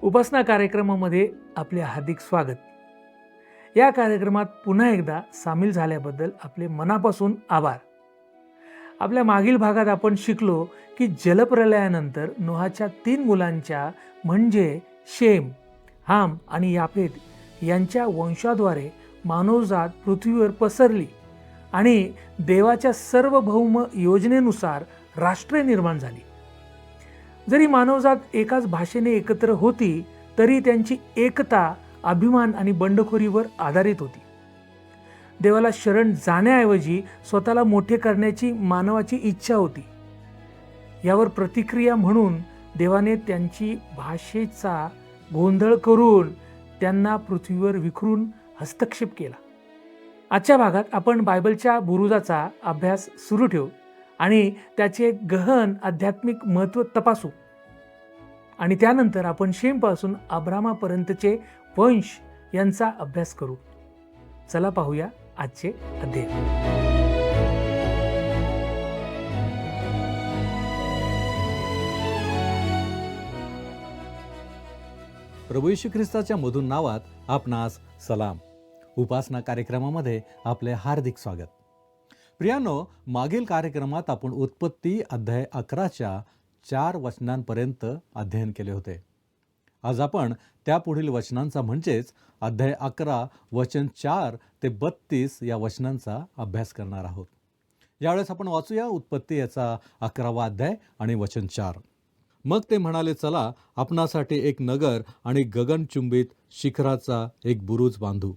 उपासना कार्यक्रमामध्ये आपले हार्दिक स्वागत. या कार्यक्रमात पुन्हा एकदा सामील झाल्याबद्दल आपले मनापासून आभार. आपल्या मागील भागात आपण शिकलो की जलप्रलयानंतर नोहाच्या 3 मुलांच्या म्हणजे शेम, हाम आणि याफेत यांच्या वंशाद्वारे मानवजात पृथ्वीवर पसरली आणि देवाच्या सार्वभौम योजनेनुसार राष्ट्रे निर्माण झाली. जरी मानवजात एकाच भाषेने एकत्र होती तरी त्यांची एकता अभिमान आणि बंडखोरीवर आधारित होती. देवाला शरण जाण्याऐवजी स्वतःला मोठे करण्याची मानवाची इच्छा होती. यावर प्रतिक्रिया म्हणून देवाने त्यांची भाषेचा गोंधळ करून त्यांना पृथ्वीवर विखरून हस्तक्षेप केला. आजच्या भागात आपण बायबलच्या बुरुजाचा अभ्यास सुरू ठेवू आणि त्याचे गहन आध्यात्मिक महत्त्व तपासू आणि त्यानंतर आपण शेमपासून अब्रामापर्यंतचे वंश यांचा अभ्यास करू. चला पाहूया आजचे अध्याय. प्रभू येशू ख्रिस्ताच्या मधुर नावात आपणास सलाम. उपासना कार्यक्रमामध्ये आपले हार्दिक स्वागत. प्रियानो, मागील कार्यक्रमात आपण उत्पत्ती अध्याय 11च्या 4 वचनांपर्यंत अध्ययन केले होते. आज आपण त्या पुढील वचनांचा म्हणजेच अध्याय 11 वचन 4 ते 32 या वचनांचा अभ्यास करणार आहोत. यावेळेस आपण वाचूया उत्पत्ती याचा 11वा अध्याय आणि वचन 4. मग ते म्हणाले, चला आपणासाठी एक नगर आणि गगनचुंबित शिखराचा एक बुरुज बांधू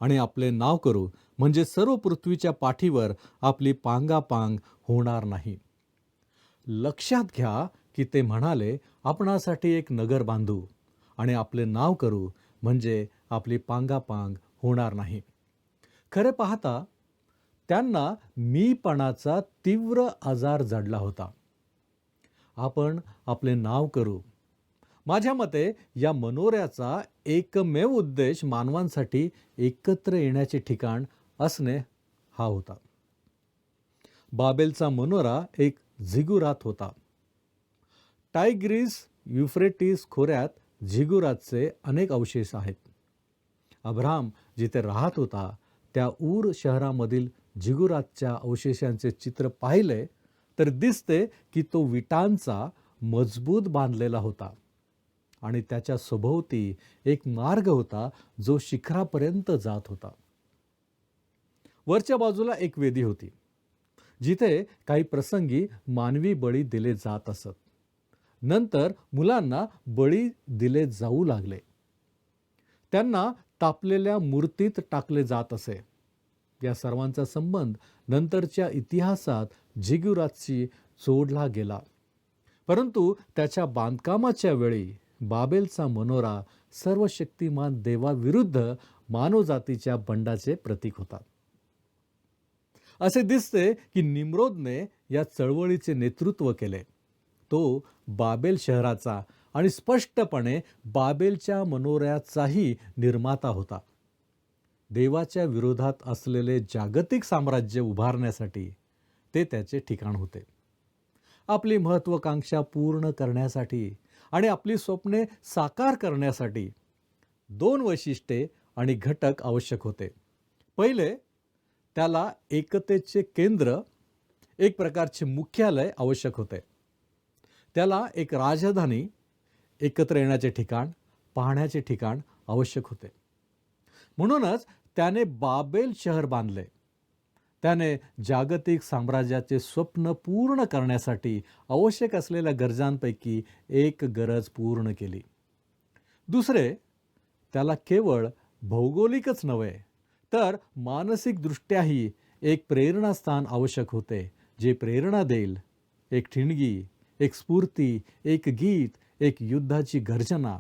आणि आपले नाव करू, म्हणजे सर्व पृथ्वीच्या पाठीवर आपली पांगापांग होणार नाही. लक्षात घ्या की ते म्हणाले आपणासाठी एक नगर बांधू आणि आपले नाव करू, म्हणजे आपली पांगापांग होणार नाही. खरे पाहता त्यांना मीपणाचा तीव्र आजार जडला होता. आपण आपले नाव करू. माझ्या मते या मनोऱ्याचा एकमेव उद्देश मानवांसाठी एकत्र येण्याचे ठिकाण असणे हा होता. बाबेलचा मनोरा एक झिगुरात होता. टायग्रीस युफ्रेटिस खोऱ्यात झिगुरातचे अनेक अवशेष आहेत. अब्राम जिथे राहत होता त्या ऊर शहरामधील झिगुरातच्या अवशेषांचे चित्र पाहिले तर दिसते की तो विटांचा मजबूत बांधलेला होता आणि त्याच्या सभोवती एक मार्ग होता जो शिखरापर्यंत जात होता. वरच्या बाजूला एक वेदी होती जिथे काही प्रसंगी मानवी बळी दिले जात असत. नंतर मुलांना बळी दिले जाऊ लागले. त्यांना तापलेल्या मूर्तीत टाकले जात असे. या सर्वांचा संबंध नंतरच्या इतिहासात झिगुरातशी जोडला गेला. परंतु त्याच्या बांधकामाच्या वेळी बाबेलचा मनोरा सर्वशक्तिमान देवाविरुद्ध मानवजातीच्या बंडाचे प्रतीक होता. असे दिसते की निम्रोदने या चळवळीचे नेतृत्व केले. तो बाबेल शहराचा आणि स्पष्टपणे बाबेलच्या मनोऱ्याचाही निर्माता होता. देवाच्या विरोधात असलेले जागतिक साम्राज्य उभारण्यासाठी ते त्याचे ठिकाण होते. आपली महत्त्वाकांक्षा पूर्ण करण्यासाठी आणि आपली स्वप्ने साकार करण्यासाठी 2 वैशिष्ट्ये आणि घटक आवश्यक होते. पहिले, त्याला एकतेचे केंद्र, एक प्रकारचे मुख्यालय आवश्यक होते. त्याला एक राजधानी, एकत्र येण्याचे ठिकाण, पाहण्याचे ठिकाण आवश्यक होते. म्हणूनच त्याने बाबेल शहर बांधले. त्याने जागतिक साम्राज्याचे स्वप्न पूर्ण करण्यासाठी आवश्यक असलेल्या गरजांपैकी एक गरज पूर्ण केली. दुसरे, त्याला केवळ भौगोलिकच नव्हे तर मानसिकदृष्ट्याही एक प्रेरणास्थान आवश्यक होते, जे प्रेरणा देईल. एक ठिणगी, एक स्फूर्ती, एक गीत, एक युद्धाची गर्जना,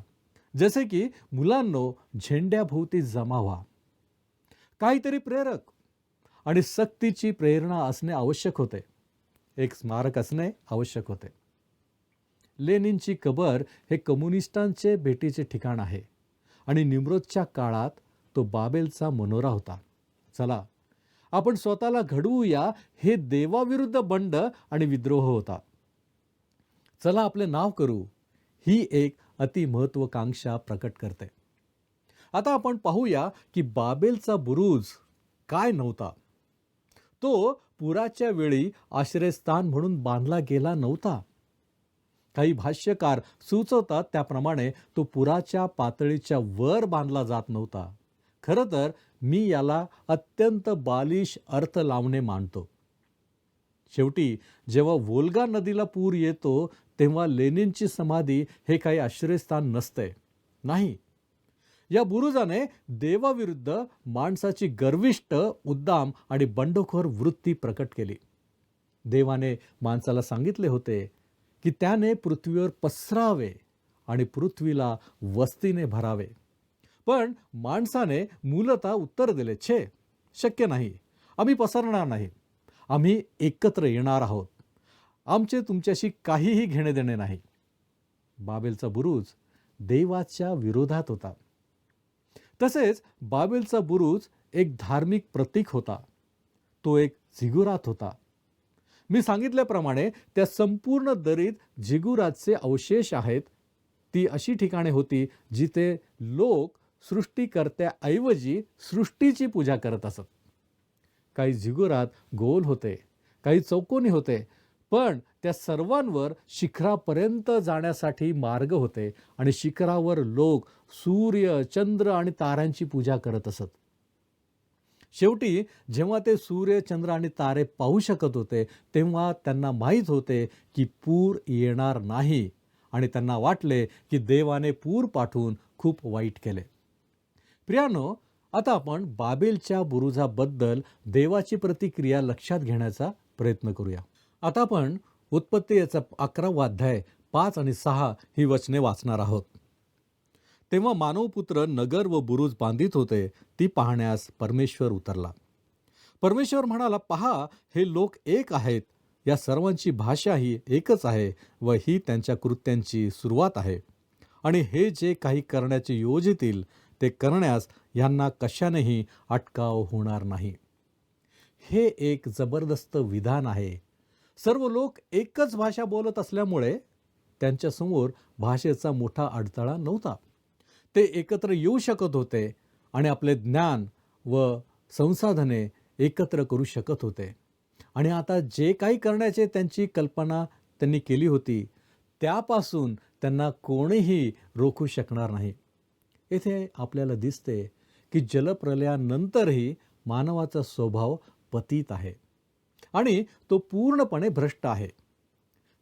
जसे की मुलांनो झेंड्याभोवती जमा व्हा. काहीतरी प्रेरक आणि सक्तीची प्रेरणा असणे आवश्यक होते. एक स्मारक असणे आवश्यक होते. लेनिनची कबर हे कम्युनिस्टांचे भेटीचे ठिकाण आहे आणि निम्रोदच्या काळात तो बाबेलचा मनोरा होता. चला आपण स्वतःला घडवूया. हे देवाविरुद्ध बंड आणि विद्रोह होता. चला आपले नाव करू. ही एक अतिमहत्वाकांक्षा प्रकट करते. आता आपण पाहूया की बाबेलचा बुरुज काय नव्हता. तो पुराच्या वेळी आश्रयस्थान म्हणून बांधला गेला नव्हता. काही भाष्यकार सुचवतात त्याप्रमाणे तो पुराच्या पातळीच्या वर बांधला जात नव्हता. खरं तर मी याला अत्यंत बालिश अर्थ लावणे मानतो. शेवटी जेव्हा वोल्गा नदीला पूर येतो तेव्हा लेनिनची समाधी हे काही आश्रयस्थान नसते. नाही, या बुरुजाने देवाविरुद्ध माणसाची गर्विष्ठ, उद्दाम आणि बंडखोर वृत्ती प्रकट केली. देवाने माणसाला सांगितले होते की त्याने पृथ्वीवर पसरावे आणि पृथ्वीला वस्तीने भरावे. पण माणसाने मूलतः उत्तर दिले, छे, शक्य नाही, आम्ही पसरणार नाही, आम्ही एकत्र येणार आहोत, आमचे तुमच्याशी काहीही घेणे देणे नाही. बाबेलचा बुरुज देवाच्या विरोधात होता. तसेच बाबेलचा बुरुज एक धार्मिक प्रतीक होता. तो एक झिगुरात होता. मी सांगितल्याप्रमाणे त्या संपूर्ण दरीत झिगुरातचे अवशेष आहेत. ती अशी ठिकाणे होती जिथे लोक सृष्टीकर्त्याऐवजी सृष्टीची पूजा करत असत. काही झिगुरात गोल होते, काही चौकोनी होते, पण त्या सर्वांवर शिखरापर्यंत जाण्यासाठी मार्ग होते आणि शिखरावर लोक सूर्य, चंद्र आणि ताऱ्यांची पूजा करत असत. शेवटी जेव्हा ते सूर्य, चंद्र आणि तारे पाहू शकत होते तेव्हा त्यांना माहीत होते की पूर येणार नाही आणि त्यांना वाटले की देवाने पूर पाठवून खूप वाईट केले. प्रियानो, आता आपण बाबेलच्या बुरुजाबद्दल देवाची प्रतिक्रिया लक्षात घेण्याचा प्रयत्न करूया. आता आपण उत्पत्ती याचा 11वा अध्याय 5 आणि 6 ही वचने वाचणार आहोत. तेव्हा मानवपुत्र नगर व बुरुज बांधित होते, ती पाहण्यास परमेश्वर उतरला. परमेश्वर म्हणाला, पहा, हे लोक एक आहेत, या सर्वांची भाषा ही एकच आहे व ही त्यांच्या कृत्यांची सुरुवात आहे. आणि हे जे काही करण्याचे योजितील ते करण्यास यांना कशानेही अटकाव होणार नाही. हे एक जबरदस्त विधान आहे. सर्व लोक एकच भाषा बोलत असल्यामुळे त्यांच्यासमोर भाषेचा मोठा अडथळा नव्हता. ते एकत्र येऊ शकत होते आणि आपले ज्ञान व संसाधने एकत्र करू शकत होते. आणि आता जे काही करण्याचे त्यांची कल्पना त्यांनी केली होती त्यापासून त्यांना कोणीही रोखू शकणार नाही. येथे आपल्याला दिसते की जलप्रलयानंतरही मानवाचा स्वभाव पतित आहे आणि तो पूर्णपणे भ्रष्ट आहे.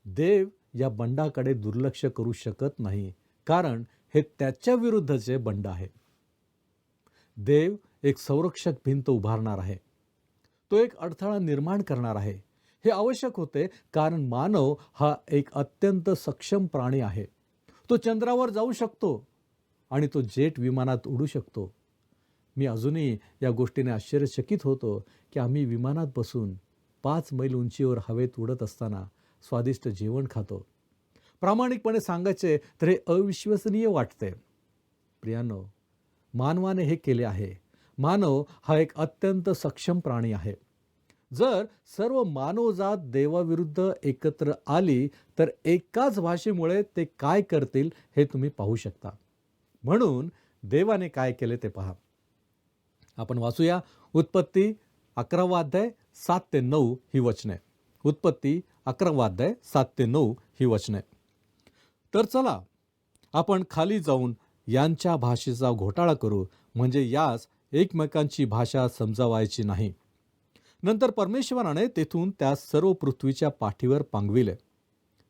देव या बंडाकडे दुर्लक्ष करू शकत नाही, कारण हे त्याच्या विरुद्धचे बंड आहे. देव एक संरक्षक भिंत उभारणार आहे. तो एक अडथळा निर्माण करणार आहे. हे आवश्यक होते, कारण मानव हा एक अत्यंत सक्षम प्राणी आहे. तो चंद्रावर जाऊ शकतो आणि तो जेट विमानात उडू शकतो. मी अजूनही या गोष्टीने आश्चर्यचकित होतो की आम्ही विमानात बसून 5 मैल उंचीवर हवेत उडत असताना स्वादिष्ट जेवण खातो. प्रामाणिकपणे सांगायचे तर हे अविश्वसनीय वाटते. प्रियानो, मानवाने हे केले आहे. मानव हा एक अत्यंत सक्षम प्राणी आहे. जर सर्व मानवजात देवाविरुद्ध एकत्र आली तर एकाच भाषेमुळे ते काय करतील हे तुम्ही पाहू शकता. म्हणून देवाने काय केले ते पहा. आपण वाचूया उत्पत्ती 11वा अध्याय 7 ते 9 ही वचने. उत्पत्ती 11वा अध्याय 7 ते 9 ही वचने. तर चला आपण खाली जाऊन यांच्या भाषेचा घोटाळा करू, म्हणजे यास एकमेकांची भाषा समजावायची नाही. नंतर परमेश्वराने तेथून त्या सर्व पृथ्वीच्या पाठीवर पांगविले.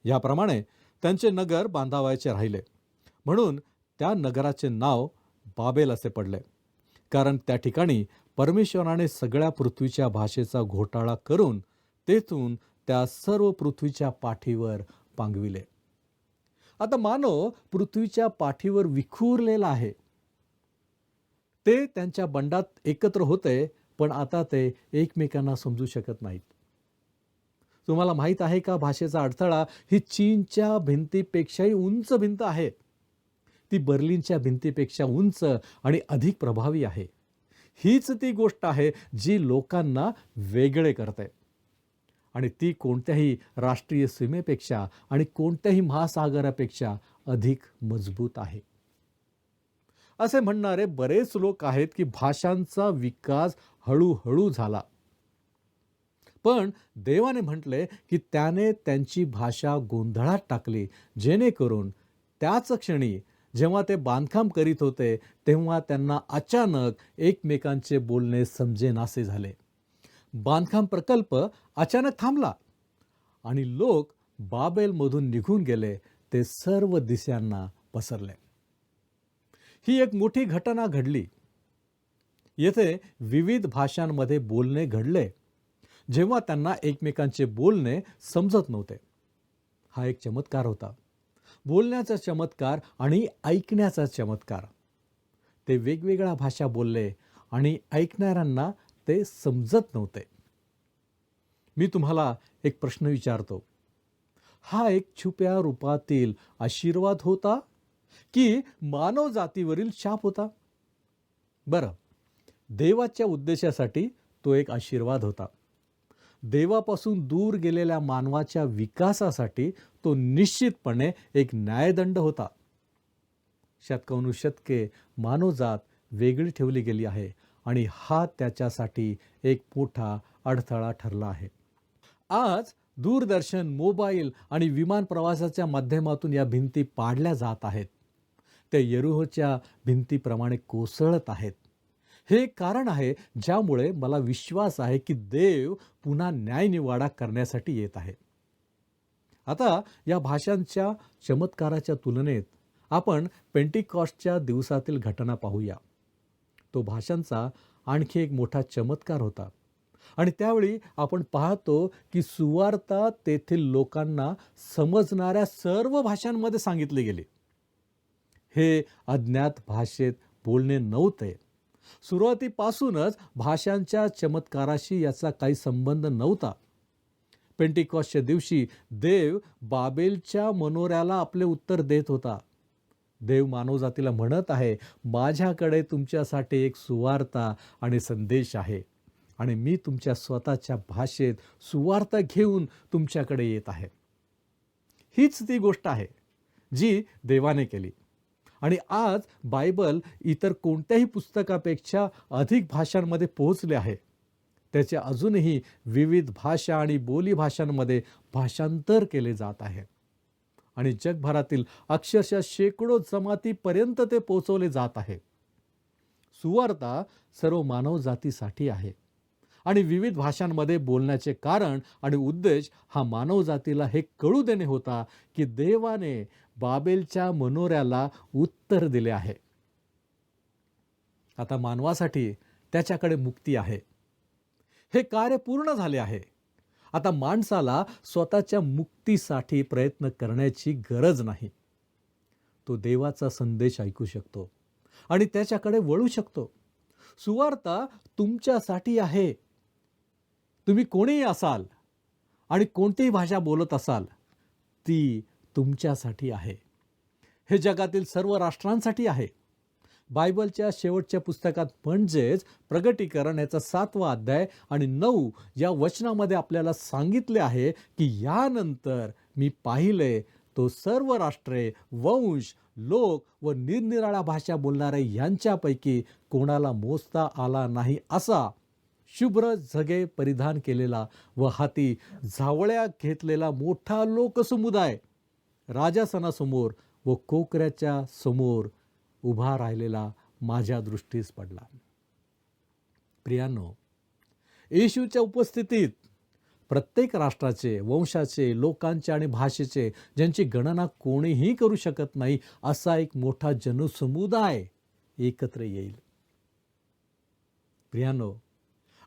याप्रमाणे त्यांचे नगर बांधावायचे राहिले. म्हणून त्या नगराचे नाव बाबेल असे पडले, कारण त्या ठिकाणी परमेश्वराने सगळ्या पृथ्वीच्या भाषेचा घोटाळा करून तेथून त्या सर्व पृथ्वीच्या पाठीवर पांगविले. आता मानव पृथ्वीच्या पाठीवर विखुरलेला आहे. ते त्यांच्या बंडात एकत्र होते, पण आता ते एकमेकांना समजू शकत नाहीत. तुम्हाला माहीत आहे का, भाषेचा अडथळा ही चीनच्या भिंतीपेक्षाही उंच भिंत आहे. ती बर्लिनच्या भिंतीपेक्षा उंच आणि अधिक प्रभावी आहे. हीच ती गोष्ट आहे जी लोकांना वेगळे करते आणि ती कोणत्याही राष्ट्रीय सीमेपेक्षा आणि कोणत्याही महासागरापेक्षा अधिक मजबूत आहे. असे म्हणणारे बरेच लोक आहेत की भाषांचा विकास हळूहळू झाला. पण देवाने म्हटले की त्याने त्यांची भाषा गोंधळात टाकली, जेणेकरून त्याच क्षणी जेव्हा ते बांधकाम करीत होते तेव्हा त्यांना अचानक एकमेकांचे बोलणे समजेनासे झाले. बांधकाम प्रकल्प अचानक थांबला आणि लोक बाबेलमधून निघून गेले. ते सर्व दिशांना पसरले. ही एक मोठी घटना घडली. येथे विविध भाषांमध्ये बोलणे घडले जेव्हा त्यांना एकमेकांचे बोलणे समजत नव्हते. हा एक चमत्कार होता. बोलण्याचा चमत्कार आणि ऐकण्याचा चमत्कार. ते वेगवेगळ्या भाषा बोलले आणि ऐकणाऱ्यांना ते समजत नव्हते. मी तुम्हाला एक प्रश्न विचारतो. हा एक छुप्या रूपातील आशीर्वाद होता की मानव जातीवरील शाप होता? बरं, देवाच्या उद्देशासाठी तो एक आशीर्वाद होता. देवापासून दूर गेलेल्या मानवाच्या विकासासाठी तो निश्चितपणे एक न्यायदंड होता. शतकानुशतके मानवजात वेगळी ठेवली गेली आहे आणि हा त्याच्यासाठी एक मोठा अडथळा ठरला आहे. आज दूरदर्शन, मोबाईल आणि विमान प्रवासाच्या माध्यमातून या भिंती पाडल्या जात आहेत. त्या यरीहोच्या भिंतीप्रमाणे कोसळत आहेत. हे कारण आहे ज्यामुळे मला विश्वास आहे की देव पुन्हा न्यायनिवाडा करण्यासाठी येत आहे. आता या भाषांच्या चमत्काराच्या तुलनेत आपण पेंटिकॉस्टच्या दिवसातील घटना पाहूया. तो भाषांचा आणखी एक मोठा चमत्कार होता आणि त्यावेळी आपण पाहतो की सुवार्ता तेथील लोकांना समजणाऱ्या सर्व भाषांमध्ये सांगितली गेली. हे अज्ञात भाषेत बोलणे नव्हते. सुरुवातीपासूनच भाषांच्या चमत्काराशी याचा काही संबंध नव्हता. पेंटिकॉस्टच्या दिवशी देव बाबेलच्या मनोऱ्याला आपले उत्तर देत होता. देव मानवजातीला म्हणत आहे, माझ्याकडे तुमच्यासाठी एक सुवार्ता आणि संदेश आहे आणि मी तुमच्या स्वतःच्या भाषेत सुवार्ता घेऊन तुमच्याकडे येत आहे. हीच ती गोष्ट आहे जी देवाने केली आणि आज बायबल इतर कोणत्याही पुस्तकापेक्षा अधिक भाषांमध्ये पोहोचले आहे. त्याचे अजूनही विविध भाषा आणि बोली भाषांमध्ये भाषांतर केले जात आहे आणि जगभरातील अक्षरशः शेकडो जमातीपर्यंत ते पोहोचवले जात आहे. सुवार्ता सर्व मानव जातीसाठी आहे आणि विविध भाषांमध्ये बोलण्याचे कारण आणि उद्देश हा मानव जातीला हे कळू देणे होता की देवाने बाबेलच्या मनोऱ्याला उत्तर दिले आहे. आता मानवासाठी त्याच्याकडे मुक्ती आहे. हे कार्य पूर्ण झाले आहे. आता माणसाला स्वतःच्या मुक्तीसाठी प्रयत्न करण्याची गरज नाही. तो देवाचा संदेश ऐकू शकतो आणि त्याच्याकडे वळू शकतो. सुवार्ता तुमच्यासाठी आहे. तुम्ही कोणीही असाल आणि कोणतीही भाषा बोलत असाल, ती तुमच्यासाठी आहे. हे जगातील सर्व राष्ट्रांसाठी आहे. बायबलच्या शेवटच्या पुस्तकात म्हणजेच प्रगटीकरण याचा 7वा अध्याय आणि 9 या वचनामध्ये आपल्याला सांगितले आहे की यानंतर मी पाहिले तो सर्व राष्ट्रे, वंश, लोक व निरनिराळ्या भाषा बोलणारे यांच्यापैकी कोणाला मोजता आला नाही असा शुभ्र झगे परिधान केलेला व हाती झावळ्या घेतलेला मोठा लोकसमुदाय राजासनासमोर व कोकऱ्याच्या समोर उभा राहिलेला माझ्या दृष्टीस पडला. प्रियांनो, येशूच्या उपस्थितीत प्रत्येक राष्ट्राचे, वंशाचे, लोकांचे आणि भाषेचे, ज्यांची गणना कोणीही करू शकत नाही असा एक मोठा जनसमुदाय एकत्र येईल. प्रियांनो,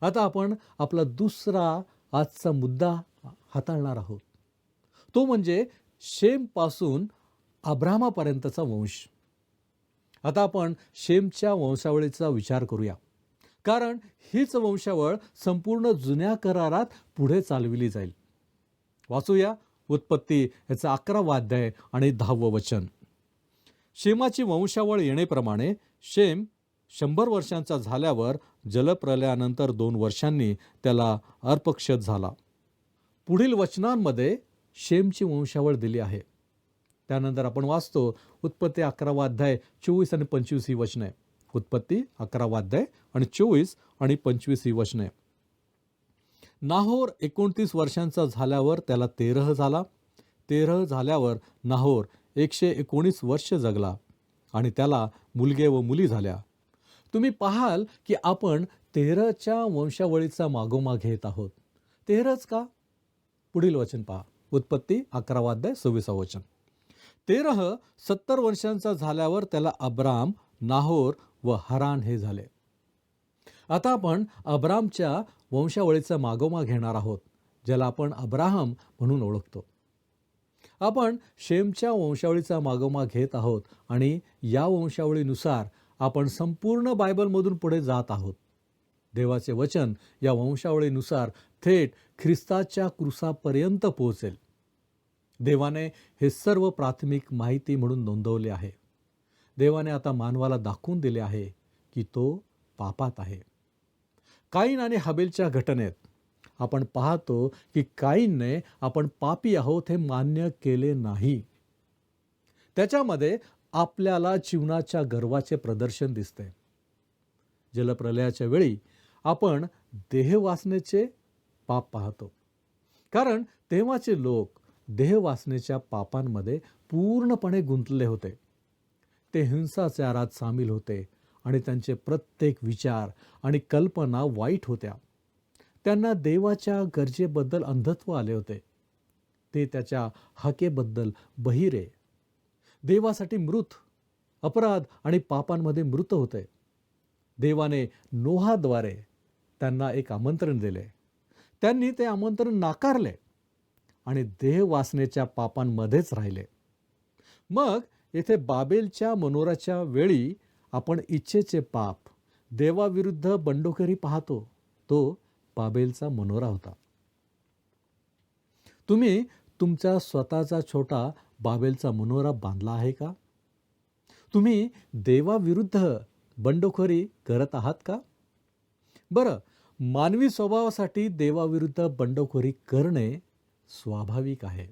आता आपण आपला दुसरा आजचा मुद्दा हाताळणार आहोत. तो म्हणजे शेमपासून अब्रामापर्यंतचा वंश. आता आपण शेमच्या वंशावळीचा विचार करूया, कारण हीच वंशावळ संपूर्ण जुन्या करारात पुढे चालविली जाईल. वाचूया उत्पत्ती याचा 11वा अध्याय आणि 10वं वचन. शेमाची वंशावळ येण्याप्रमाणे शेम 100 वर्षांचा झाल्यावर जलप्रलयानंतर 2 वर्षांनी त्याला अर्पक्षद झाला. पुढील वचनांमध्ये शेमची वंशावळ दिली आहे. त्यानंतर आपण वाचतो उत्पत्ती 11वा अध्याय 24 आणि 25 ही वचने. उत्पत्ती 11वा अध्याय आणि 24 आणि 25 ही वचने. नाहोर 29 वर्षांचा झाल्यावर त्याला तेरह झाला. तेरह झाल्यावर नाहोर 119 वर्ष जगला आणि त्याला मुलगे व मुली झाल्या. तुम्ही पाहाल की आपण तेरहच्या वंशावळीचा मागोमाग घेत आहोत. तेरहच का? पुढील वचन पहा. उत्पत्ती 11वा अध्याय 26 वचन. तेरह 70 वर्षांचा झाल्यावर त्याला अब्राम, नाहोर व हरान हे झाले. आता आपण अब्रामच्या वंशावळीचा मागोमाग घेणार आहोत, ज्याला आपण अब्राहम म्हणून ओळखतो. आपण शेमच्या वंशावळीचा मागोमाग घेत आहोत आणि या वंशावळीनुसार आपण संपूर्ण बायबलमधून पुढे जात आहोत. देवाचे वचन या वंशावळीनुसार थेट ख्रिस्ताच्या क्रुसापर्यंत पोहोचेल. देवाने हे सर्व प्राथमिक माहिती म्हणून नोंदवले आहे. देवाने आता मानवाला दाखवून दिले आहे की तो पापात आहे. काईन आणि हबेलच्या घटनेत आपण पाहतो की काईनने आपण पापी आहोत हे मान्य केले नाही. त्याच्यामध्ये आपल्याला जीवनाच्या गर्वाचे प्रदर्शन दिसते. जलप्रलयाच्या वेळी आपण देहवासनेचे पाप पाहतो, कारण तेव्हाचे लोक देहवासनेच्या पापांमध्ये पूर्णपणे गुंतले होते. ते हिंसाचारात सामील होते आणि त्यांचे प्रत्येक विचार आणि कल्पना वाईट होत्या. त्यांना देवाच्या गरजेबद्दल अंधत्व आले होते. ते त्याच्या हाकेबद्दल बहिरे, देवासाठी मृत, अपराध आणि पापांमध्ये मृत होते. देवाने नोहाद्वारे त्यांना एक आमंत्रण दिले. त्यांनी ते आमंत्रण नाकारले आणि देहवासनेच्या पापांमध्येच राहिले. मग येथे बाबेलच्या मनोराच्या वेळी आपण इच्छेचे पाप, देवाविरुद्ध बंडखोरी पाहतो. तो बाबेलचा मनोरा होता. तुम्ही तुमचा स्वतःचा छोटा बाबेलचा मनोरा बांधला आहे का? तुम्ही देवाविरुद्ध बंडखोरी करत आहात का? बरं, मानवी स्वभावासाठी देवाविरुद्ध बंडखोरी करणे स्वाभाविक आहे.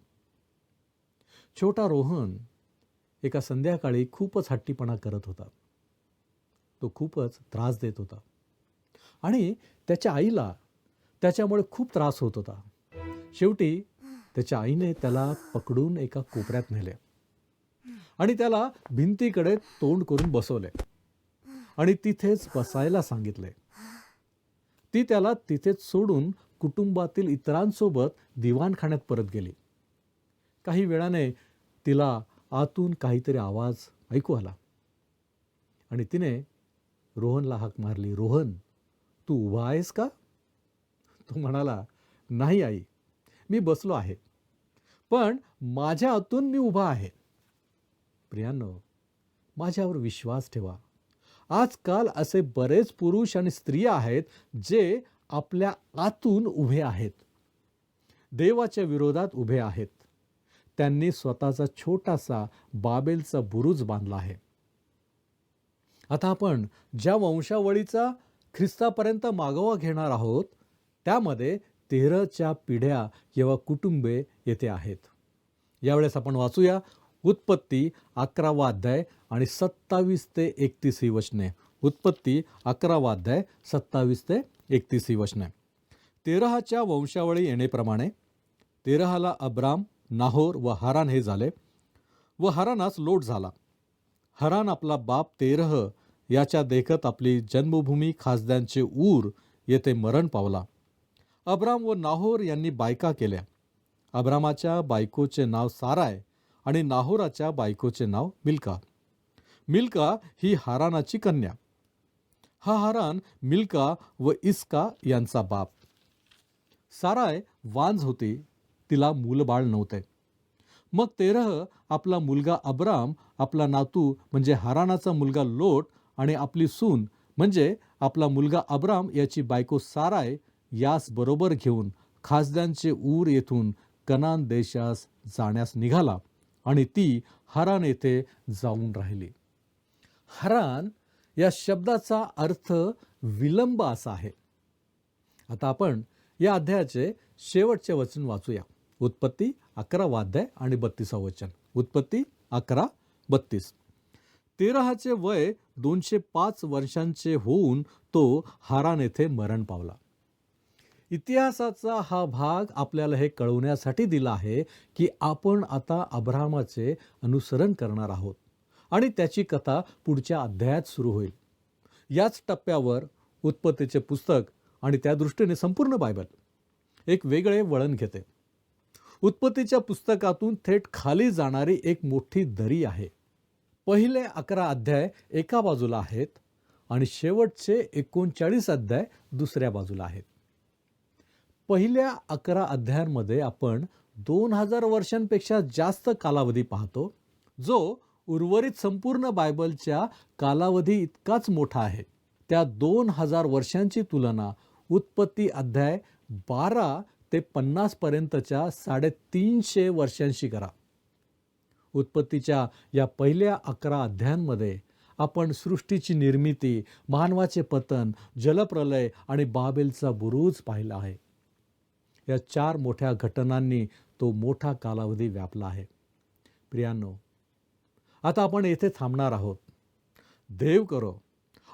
छोटा रोहन एका संध्याकाळी खूपच हट्टीपणा करत होता. तो खूपच त्रास देत होता आणि त्याच्या आईला त्याच्यामुळे खूप त्रास होत होता. शेवटी त्याच्या आईने त्याला पकडून एका कोपऱ्यात नेले आणि त्याला भिंतीकडे तोंड करून बसवले आणि तिथेच बसायला सांगितले. ती त्याला तिथेच सोडून कुटुंबातील इतरांसोबत दिवाणखान्यात परत गेली. काही वेळाने तिला आतून काहीतरी आवाज ऐकू आला आणि तिने रोहनला हाक मारली, रोहन, तू उभा आहेस का? तो म्हणाला, नाही आई, मी बसलो आहे, पण माझ्या आतून मी उभा आहे. प्रियांनो, माझ्यावर विश्वास ठेवा. आजकाल असे बरेच पुरुष आणि स्त्रिया आहेत जे आपल्या आतून उभे आहेत, देवाच्या विरोधात उभे आहेत. त्यांनी स्वतःचा छोटासा बाबेलचा बुरुज बांधला आहे. आता आपण ज्या वंशावळीचा ख्रिस्तापर्यंत मागोवा घेणार आहोत, त्यामध्ये 13च्या पिढ्या किंवा कुटुंबे येथे आहेत. यावेळेस आपण वाचूया उत्पत्ती 11वा अध्याय आणि 27 ते 31 ही वचने. उत्पत्ती 11वा अध्याय 27 ते 31 ही वचने. तेरहाच्या वंशावळी येणेप्रमाणे तेरहाला अब्राम, नाहोर व हारान हे झाले व हारानास लोट झाला. हारान आपला बाप तेरह याच्या देखत आपली जन्मभूमी खासद्यांचे ऊर येथे मरण पावला. अब्राम व नाहोर यांनी बायका केल्या. अब्रामाच्या बायकोचे नाव साराय आणि नाहोराच्या बायकोचे नाव मिल्का. मिल्का ही हारानाची कन्या. हा हारान मिल्का व इस्का यांचा बाप. साराय वांज होती, तिला मूलबाळ नव्हते. मग तेरह आपला मुलगा अब्राम, आपला नातू म्हणजे हारानाचा मुलगा लोट आणि आपली सून म्हणजे आपला मुलगा अब्राम याची बायको साराय यास बरोबर घेऊन खासद्यांचे ऊर येथून कनान देशास जाण्यास निघाला आणि ती हारान येथे जाऊन राहिली. हारान या शब्दाचा अर्थ विलंब असा आहे. आता आपण या अध्यायाचे शेवटचे वचन वाचूया. उत्पत्ती 11वा अध्याय आणि 32 वचन. उत्पत्ती 11:32. तेरहाचे वय 205 वर्षांचे होऊन तो हारान येथे मरण पावला. इतिहासाचा हा भाग आपल्याला हे कळवण्यासाठी दिला आहे की आपण आता अब्राहमाचे अनुसरण करणार आहोत आणि त्याची कथा पुढच्या अध्यायात सुरू होईल. याच टप्प्यावर उत्पत्तीचे पुस्तक आणि त्या दृष्टीने संपूर्ण बायबल एक वेगळे वळण घेते. उत्पत्तीच्या पुस्तकातून थेट खाली जाणारी एक मोठी दरी आहे. पहिले 11 अध्याय एका बाजूला आहेत आणि शेवटचे 39 अध्याय दुसऱ्या बाजूला आहेत. पहिल्या 11 अध्यायांमध्ये आपण 2000 वर्षांपेक्षा जास्त कालावधी पाहतो, जो उर्वरित संपूर्ण बायबलच्या कालावधी इतकाच मोठा आहे. त्या 2000 वर्षांची तुलना उत्पत्ती अध्याय 12 ते 50 पर्यंतच्या 350 वर्षांशी करा. उत्पत्तीच्या या पहिल्या 11 अध्यायांमध्ये आपण सृष्टीची निर्मिती, मानवाचे पतन, जलप्रलय आणि बाबेलचा बुरुज पाहिला आहे. या 4 मोठ्या घटनांनी तो मोठा कालावधी व्यापला आहे. प्रियांनो, आता आपण येथे थांबणार आहोत. देव करो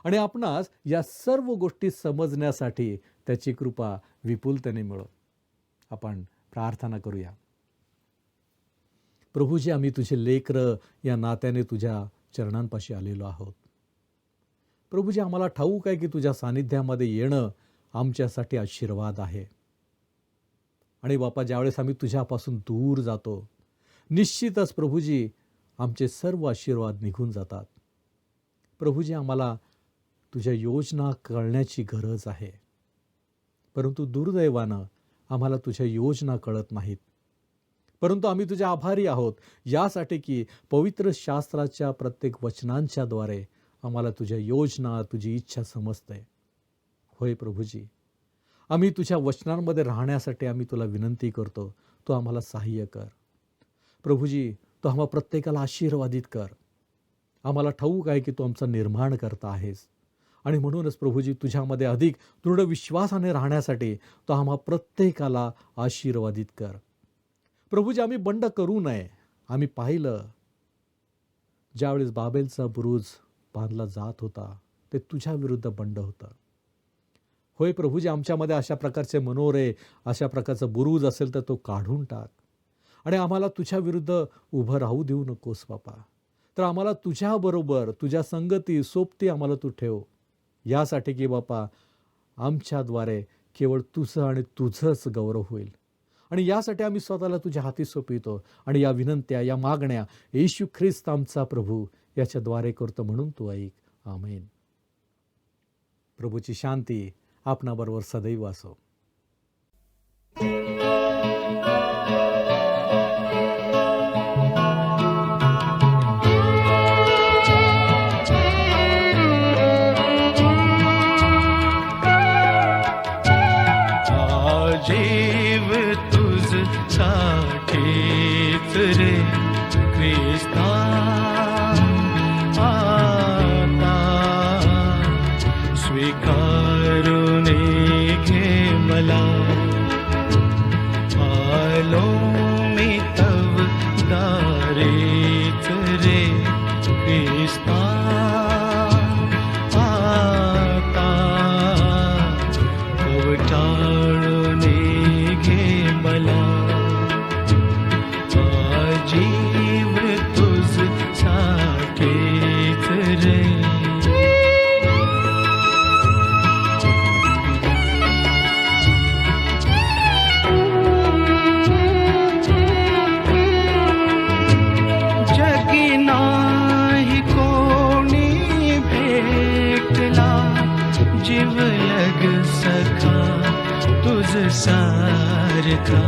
आणि आपणास या सर्व गोष्टी समजण्यासाठी त्याची कृपा विपुलतेने मिळो. आपण प्रार्थना करूया. प्रभूजी, आम्ही तुझे लेकरं या नात्याने तुझ्या चरणांपाशी आलेलो आहोत. प्रभूजी, आम्हाला ठाऊक आहे की तुझ्या सानिध्यामध्ये येणं आमच्यासाठी आशीर्वाद आहे. आणि बापा, ज्यावेळेस आम्ही तुझ्यापासून दूर जातो, निश्चितच प्रभूजी आमचे सर्व आशीर्वाद निघून जातात. प्रभूजी, आम्हाला तुझ्या योजना कळण्याची गरज आहे, परंतु दुर्दैवानं आम्हाला तुझ्या योजना कळत नाहीत. परंतु आम्ही तुझे आभारी आहोत यासाठी की पवित्र शास्त्राच्या प्रत्येक वचनांच्या द्वारे आम्हाला तुझ्या योजना, तुझी इच्छा समजते. होय प्रभूजी, आम्ही तुझ्या वचनांमध्ये राहण्यासाठी आम्ही तुला विनंती करतो. तू आम्हाला सहाय्य कर. प्रभूजी, तू आम्हा प्रत्येकाला आशीर्वादित कर. आम्हाला ठाऊक आहे की तू आमचा निर्माण करता आहेस आणि म्हणूनच प्रभूजी तुझ्यामध्ये अधिक दृढ विश्वासाने राहण्यासाठी तो आम्हा प्रत्येकाला आशीर्वादित कर. प्रभूजी, आम्ही बंड करू नये. आम्ही पाहिलं ज्यावेळेस बाबेलचा बुरुज बांधला जात होता ते तुझ्या विरुद्ध बंड होतं. होय प्रभूजी, आमच्यामध्ये अशा प्रकारचे मनोरे, अशा प्रकारचा बुरुज असेल तर तो काढून टाक आणि आम्हाला तुझ्या विरुद्ध उभं राहू देऊ नकोस बापा. तर आम्हाला तुझ्याबरोबर, तुझ्या संगती सोबती आम्हाला तू ठेव, यासाठी की बापा आमच्याद्वारे केवळ तुझं आणि तुझंच गौरव होईल. आणि यासाठी आम्ही स्वतःला तुझ्या हाती सोपवितो आणि या विनंत्या, या मागण्या येशू ख्रिस्त आमचा प्रभू याच्याद्वारे करतो, म्हणून तू ऐक. आमेन. प्रभूची शांती आपणाबरोबर सदैव असो. जीव तुझ साठीच रे ख्रिस्ता, आता स्वीकारून घे मला. आलो मी तव दारीच रे ख्रिस्ता, आता कवटाळून घे मला. जीव तुझ साठीच रे. जगी नाही कोणी भेटला जीवलग सखा तुझ सारखा.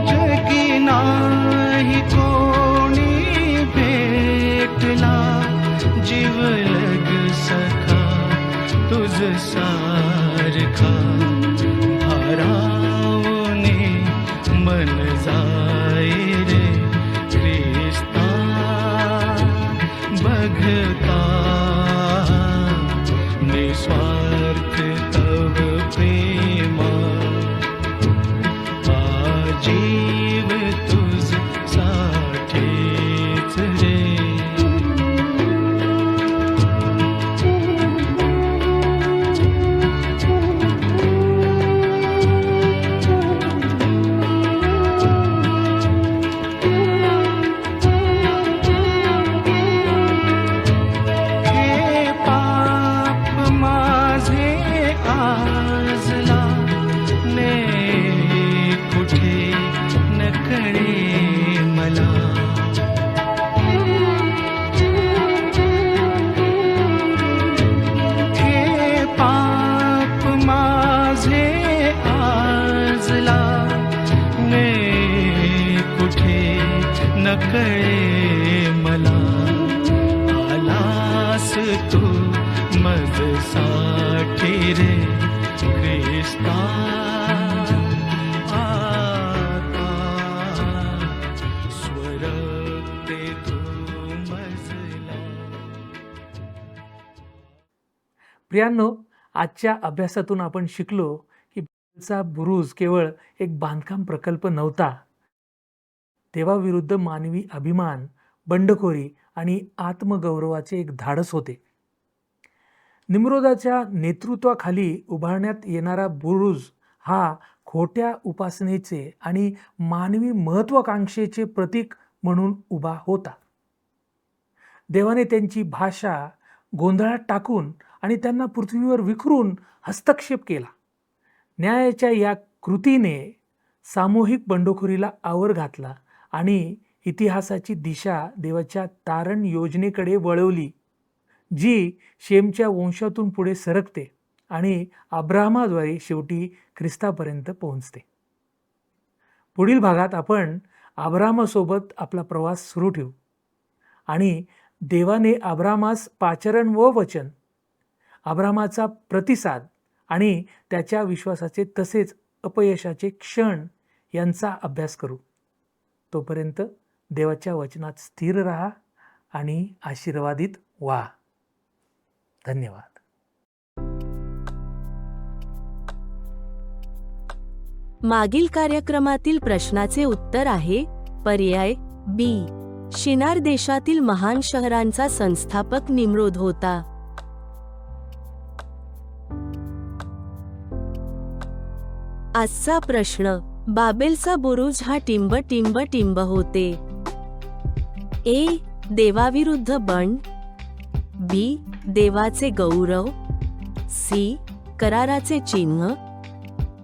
जगी नाही कोणी भेटला जीवलग सखा तुझ सारखा. भारावने मन जाय रे ख्रिस्ता, बघता निस्वार्थ तव प्रेमा. जीव तुझ साठीच रे. हे पाप माझे आजला ने कुठे न कळे मला. हे पाप माझे आजला ने कुठे न कळे मला. आलास तू मज साठी रे ख्रिस्ता. आता स्वरते तू मजला. प्रियांनो, आजच्या अभ्यासातून आपण शिकलो की बाबेलचा बुरुज केवळ एक बांधकाम प्रकल्प नव्हता. देवाविरुद्ध मानवी अभिमान, बंडखोरी आणि आत्मगौरवाचे एक धाडस होते. निम्रोदाच्या नेतृत्वाखाली उभारण्यात येणारा बुरुज हा खोट्या उपासनेचे आणि मानवी महत्वाकांक्षेचे प्रतीक म्हणून उभा होता. देवाने त्यांची भाषा गोंधळात टाकून आणि त्यांना पृथ्वीवर विखरून हस्तक्षेप केला. न्यायाच्या या कृतीने सामूहिक बंडखोरीला आवर घातला आणि इतिहासाची दिशा देवाच्या तारण योजनेकडे वळवली, जी शेमच्या वंशातून पुढे सरकते आणि अब्राहमाद्वारे शेवटी ख्रिस्तापर्यंत पोहोचते. पुढील भागात आपण अब्राहमासोबत आपला प्रवास सुरू ठेवू आणि देवाने अब्राहमास पाचारण व वचन, अब्राहमाचा प्रतिसाद आणि त्याच्या विश्वासाचे तसेच अपयशाचे क्षण यांचा अभ्यास करू. तोपर्यंत देवाच्या वचनात स्थिर राहा आणि आशीर्वादित व्हा. धन्यवाद. मागील कार्यक्रमातील प्रश्नाचे उत्तर आहे पर्याय बी. शिनार देशातील महान शहरांचा संस्थापक निम्रोद होता. आजचा प्रश्न, बाबेलचा बुरुज हा टिंब होते. ए. देवाविरुद्ध बंड, बी. देवाचे गौरव, सी. कराराचे चिन्ह,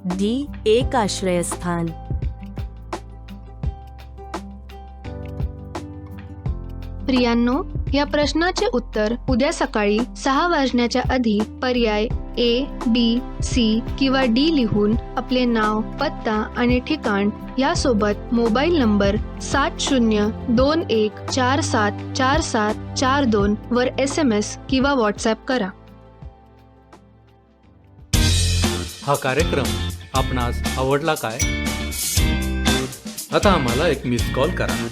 डी. एक आश्रयस्थान. प्रियांनो, या प्रश्नाचे उत्तर उद्या सकाळी 6 वाजण्याच्या आधी पर्याय ए, बी, सी किंवा डी लिहून आपले नाव, पत्ता आणि ठिकाण यासोबत मोबाईल नंबर 7021474742 वर SMS किंवा व्हॉट्सॲप करा. हा कार्यक्रम आपणास आवडला काय? आता आम्हाला एक मिस कॉल करा.